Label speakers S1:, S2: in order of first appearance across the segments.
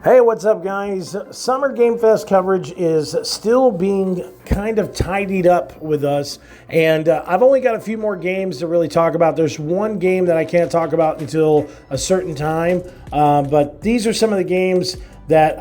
S1: Hey, what's up, guys? Summer Game Fest coverage is still being kind of tidied up with us, and I've only got a few more games to really talk about. There's one game that I can't talk about until a certain time, but these are some of the games that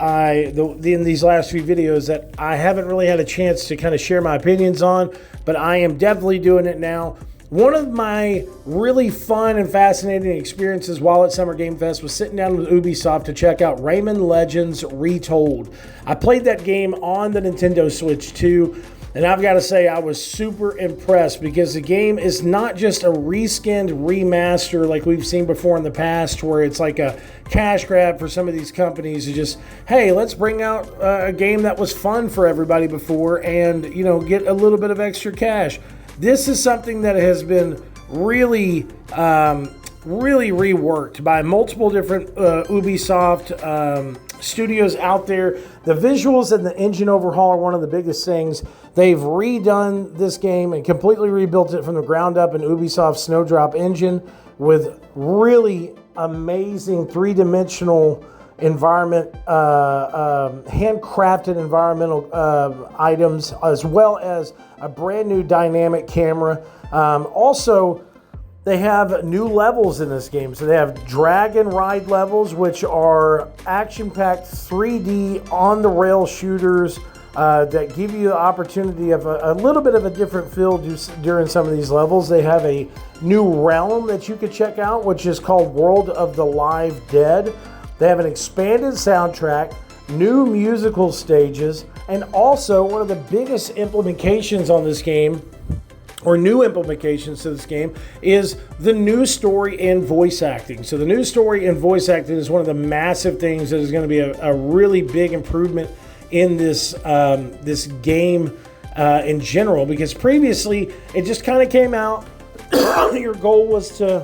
S1: in these last few videos that I haven't really had a chance to kind of share my opinions on, but I am definitely doing it now. One of my really fun and fascinating experiences while at Summer Game Fest was sitting down with Ubisoft to check out Rayman Legends Retold. I played that game on the Nintendo Switch 2, and I've got to say I was super impressed because the game is not just a reskinned remaster like we've seen before in the past, where it's like a cash grab for some of these companies to just, hey, let's bring out a game that was fun for everybody before and, get a little bit of extra cash. This is something that has been really reworked by multiple different Ubisoft studios out there. The visuals and the engine overhaul are one of the biggest things. They've redone this game and completely rebuilt it from the ground up in Ubisoft's Snowdrop engine with really amazing three-dimensional environment, handcrafted environmental items, as well as a brand new dynamic camera. Also, they have new levels in this game. So they have dragon ride levels, which are action-packed 3D on-the-rail shooters that give you the opportunity of a little bit of a different feel during some of these levels. They have a new realm that you could check out, which is called World of the Live Dead. They have an expanded soundtrack, new musical stages, and also one of the biggest implementations on this game, or new implementations to this game, is the new story and voice acting. So the new story and voice acting is one of the massive things that is going to be a really big improvement in this this game in general, because previously it just kind of came out. Your goal was to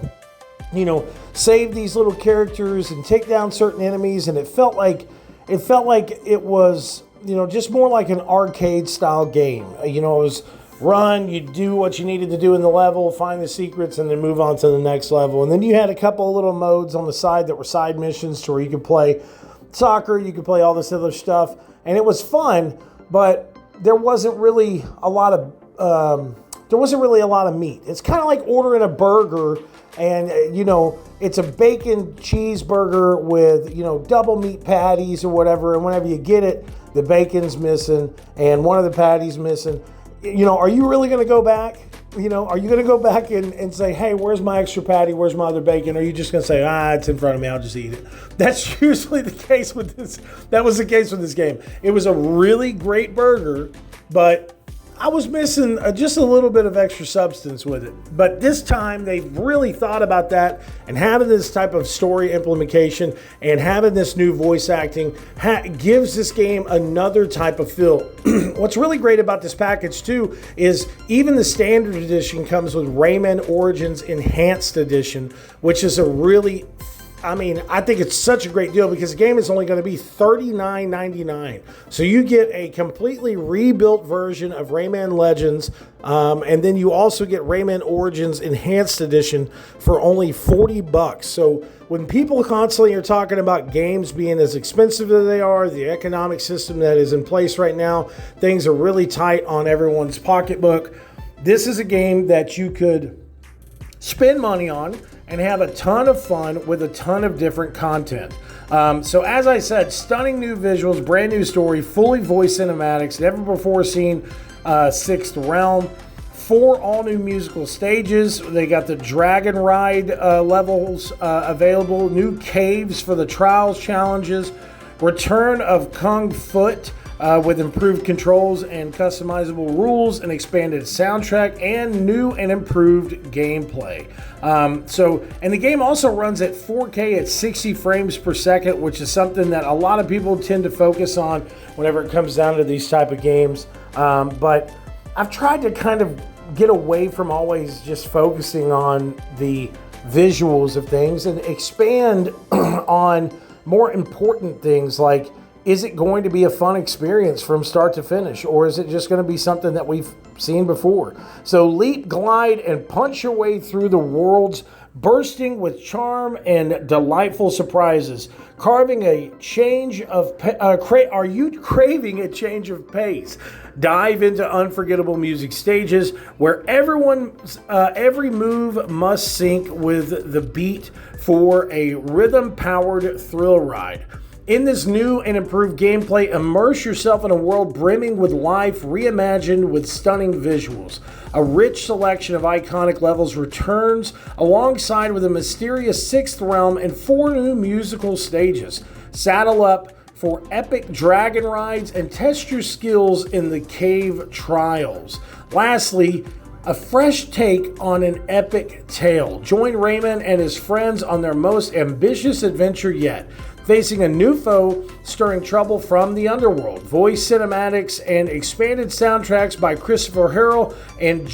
S1: save these little characters and take down certain enemies, and it felt like it was just more like an arcade style game. It was run, you do what you needed to do in the level, find the secrets, and then move on to the next level. And then you had a couple of little modes on the side that were side missions to where you could play soccer, you could play all this other stuff, and it was fun, but there wasn't really a lot of meat. It's kind of like ordering a burger, and it's a bacon cheeseburger with double meat patties or whatever, and whenever you get it, the bacon's missing and one of the patties missing. Are you really going to go back? Are you going to go back and say, hey, where's my extra patty? Where's my other bacon? Or are you just going to say, it's in front of me, I'll just eat it? That's usually the case with this. That was the case with this game. It was a really great burger, but I was missing just a little bit of extra substance with it. But this time, they've really thought about that, and having this type of story implementation and having this new voice acting gives this game another type of feel. What's really great about this package, too, is even the standard edition comes with Rayman Origins Enhanced Edition, which is I think it's such a great deal because the game is only going to be $39.99. So you get a completely rebuilt version of Rayman Legends, and then you also get Rayman Origins Enhanced Edition for only $40. So when people constantly are talking about games being as expensive as they are, the economic system that is in place right now, things are really tight on everyone's pocketbook. This is a game that you could spend money on and have a ton of fun with a ton of different content. So as I said, stunning new visuals, brand new story, fully voiced cinematics, never before seen Sixth Realm, 4 all-new musical stages. They got the Dragon Ride levels available, new caves for the Trials challenges, return of Kung Foot, with improved controls and customizable rules, an expanded soundtrack, and new and improved gameplay. And the game also runs at 4K at 60 frames per second, which is something that a lot of people tend to focus on whenever it comes down to these type of games. But I've tried to kind of get away from always just focusing on the visuals of things and expand on more important things like, is it going to be a fun experience from start to finish, or is it just going to be something that we've seen before? So leap, glide, and punch your way through the world's bursting with charm and delightful surprises. Carving a change of are you craving a change of pace? Dive into unforgettable music stages where every move must sync with the beat for a rhythm-powered thrill ride. In this new and improved gameplay, immerse yourself in a world brimming with life, reimagined with stunning visuals. A rich selection of iconic levels returns alongside with a mysterious sixth realm and 4 new musical stages. Saddle up for epic dragon rides and test your skills in the cave trials. Lastly, a fresh take on an epic tale. Join Rayman and his friends on their most ambitious adventure yet, facing a new foe, stirring trouble from the underworld. Voice cinematics and expanded soundtracks by Christopher Harrell and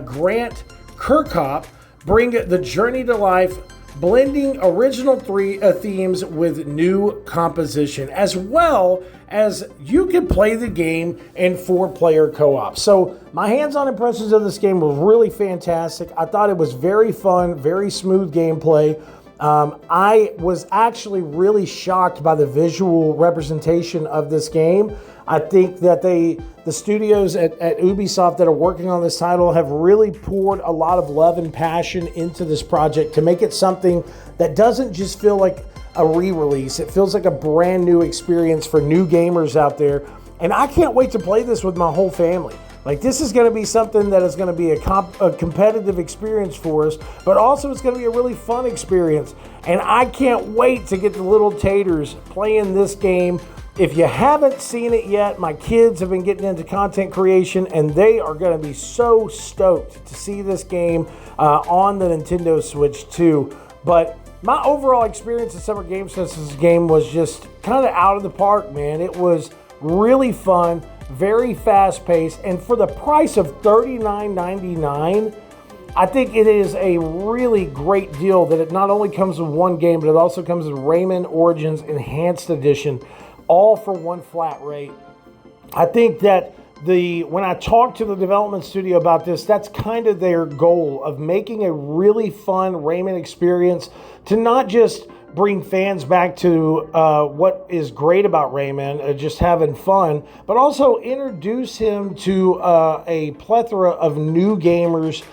S1: Grant Kirkhope bring the journey to life, blending original themes with new composition, as well as you can play the game in 4-player co-op. So my hands-on impressions of this game was really fantastic. I thought it was very fun, very smooth gameplay. I was actually really shocked by the visual representation of this game. I think that the studios at Ubisoft that are working on this title have really poured a lot of love and passion into this project to make it something that doesn't just feel like a re-release. It feels like a brand new experience for new gamers out there. And I can't wait to play this with my whole family. Like, this is going to be something that is going to be a competitive experience for us, but also it's going to be a really fun experience. And I can't wait to get the little taters playing this game. If you haven't seen it yet, my kids have been getting into content creation, and they are going to be so stoked to see this game on the Nintendo Switch 2. But my overall experience at Summer Game Fest's game was just kind of out of the park, man. It was really fun, very fast-paced, and for the price of $39.99, I think it is a really great deal that it not only comes with one game, but it also comes with Rayman Origins Enhanced Edition, all for one flat rate. I think that when I talked to the development studio about this, that's kind of their goal of making a really fun Rayman experience to not just bring fans back to what is great about Rayman, just having fun, but also introduce him to a plethora of new gamers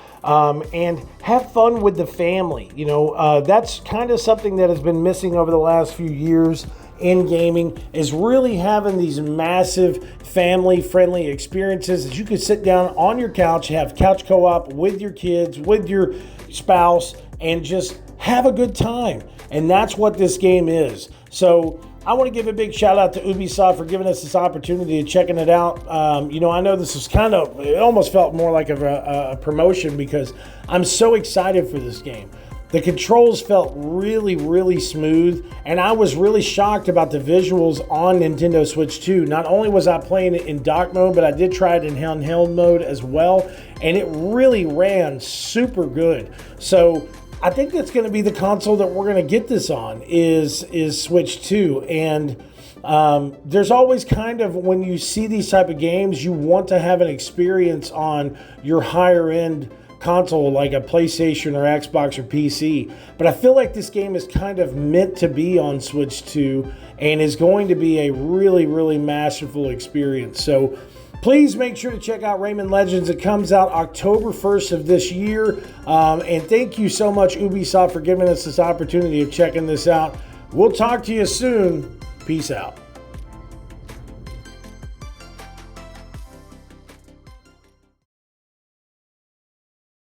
S1: and have fun with the family. You know, that's kind of something that has been missing over the last few years in gaming, is really having these massive family-friendly experiences that you can sit down on your couch, have couch co-op with your kids, with your spouse, and just have a good time. And that's what this game is. So I want to give a big shout out to Ubisoft for giving us this opportunity to checking it out. You know, I know this is it almost felt more like a promotion because I'm so excited for this game. The controls felt really, really smooth, and I was really shocked about the visuals on Nintendo Switch 2. Not only was I playing it in dock mode, but I did try it in handheld mode as well, and it really ran super good. So I think that's going to be the console that we're going to get this on is Switch 2. And there's always kind of, when you see these type of games, you want to have an experience on your higher end console like a PlayStation or Xbox or PC. But I feel like this game is kind of meant to be on Switch 2 and is going to be a really, really masterful experience. So please make sure to check out Rayman Legends. It comes out October 1st of this year. And thank you so much, Ubisoft, for giving us this opportunity of checking this out. We'll talk to you soon. Peace out.